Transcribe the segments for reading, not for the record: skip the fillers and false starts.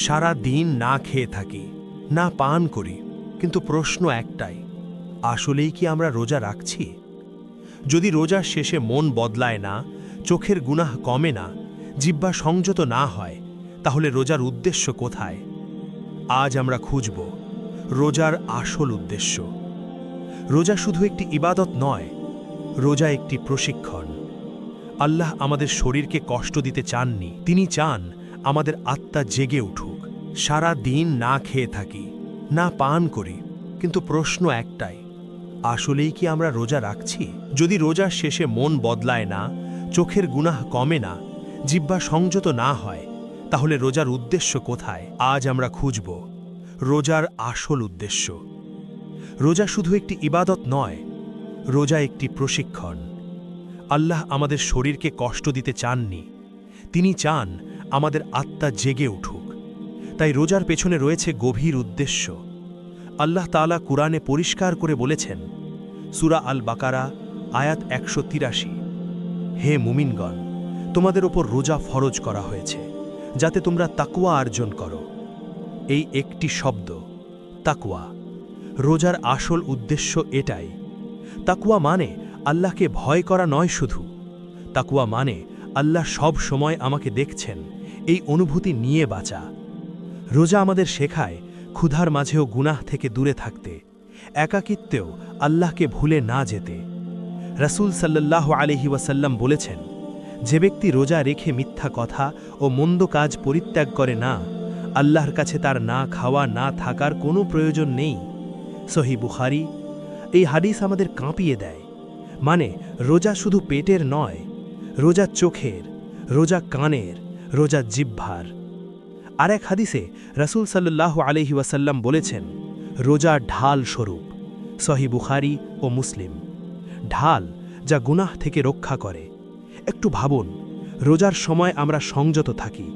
সারা দিন না খেয়ে থাকি, না পান করি, কিন্তু প্রশ্ন একটাই, আসলেই কি আমরা রোজা রাখছি? যদি রোজার শেষে মন বদলায় না, চোখের গুনাহ কমে না, জিহ্বা সংযত না হয়, তাহলে রোজার উদ্দেশ্য কোথায়? আজ আমরা খুঁজব রোজার আসল উদ্দেশ্য। রোজা শুধু একটি ইবাদত নয়, রোজা একটি প্রশিক্ষণ। আল্লাহ আমাদের শরীরকে কষ্ট দিতে চাননি, তিনি চান আমাদের আত্মা জেগে উঠুক। সারা দিন না খেয়ে থাকি, না পান করি, কিন্তু প্রশ্ন একটাই, আসলেই কি আমরা রোজা রাখছি? যদি রোজার শেষে মন বদলায় না, চোখের গুনাহ কমে না, জিহ্বা সংযত না হয়, তাহলে রোজার উদ্দেশ্য কোথায়? আজ আমরা খুঁজব রোজার আসল উদ্দেশ্য। রোজা শুধু একটি ইবাদত নয়, রোজা একটি প্রশিক্ষণ। আল্লাহ আমাদের শরীরকে কষ্ট দিতে চাননি, তিনি চান আমাদের আত্মা জেগে উঠুক। তাই রোজার পেছনে রয়েছে গভীর উদ্দেশ্য। আল্লাহ তাআলা কুরআনে পরিষ্কার করে বলেছেন, সূরা আল বাকারা আয়াত 183, হে মুমিনগণ, তোমাদের ওপর রোজা ফরজ করা হয়েছে, যাতে তোমরা তাকওয়া অর্জন করো। এই একটি শব্দ, তাকওয়া। রোজার আসল উদ্দেশ্য এটাই। তাকওয়া মানে আল্লাহকে ভয় করা নয় শুধু, তাকওয়া মানে আল্লাহ সব সময় আমাকে দেখছেন, এই অনুভূতি নিয়ে বাঁচা। রোজা আমাদের শেখায় ক্ষুধার মাঝেও গুনাহ থেকে দূরে থাকতে, একাকিত্বেও আল্লাহকে ভুলে না যেতে। রাসূল সাল্লাল্লাহু আলাইহি ওয়াসাল্লাম বলেছেন, যে ব্যক্তি রোজা রেখে মিথ্যা কথা ও মন্দ কাজ পরিত্যাগ করে না, আল্লাহর কাছে তার না খাওয়া না থাকার কোনো প্রয়োজন নেই। সহিহ বুখারী। এই হাদিস আমাদের কাঁপিয়ে দেয়। মানে রোজা শুধু পেটের নয়, রোজা চোখের, রোজা কানের, রোজা জিহ্বার। আর এক হাদিসে রাসূল সাল্লাল্লাহু আলাইহি ওয়াসাল্লাম বলেছেন, রোজা ঢাল স্বরূপ। সহিহ বুখারী ও মুসলিম। ঢাল যা গুনাহ থেকে রক্ষা করে। একটু ভাবুন, রোজার সময় আমরা সংযত থাকি,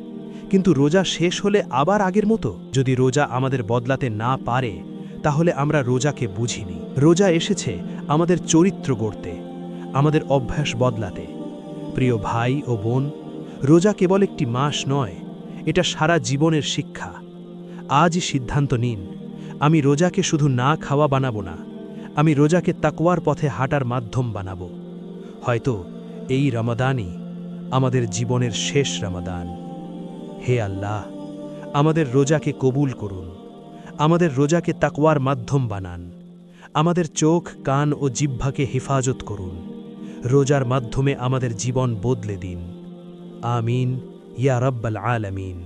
কিন্তু রোজা শেষ হলে আবার আগের মতো। যদি রোজা আমাদের বদলাতে না পারে, তাহলে আমরা রোজাকে বুঝিনি। রোজা এসেছে আমাদের চরিত্র গড়তে, আমাদের অভ্যাস বদলাতে। প্রিয় ভাই ও বোন, রোজা কেবল একটি মাস নয়, এটা সারা জীবনের শিক্ষা। আজই সিদ্ধান্ত নিন, আমি রোজাকে শুধু না খাওয়া বানাবো না, আমি রোজাকে তাকওয়ার পথে হাঁটার মাধ্যম বানাবো। হয়তো এই রমাদানই আমাদের জীবনের শেষ রমাদান। হে আল্লাহ, আমাদের রোজাকে কবুল করুন, আমাদের রোজাকে তাকওয়ার মাধ্যম বানান, আমাদের চোখ, কান ও জিহ্বাকে হেফাজত করুন। রোজার মাধ্যমে আমাদের জীবন বদলে দিন। আমিন ইয়া রাব্বাল আলামিন।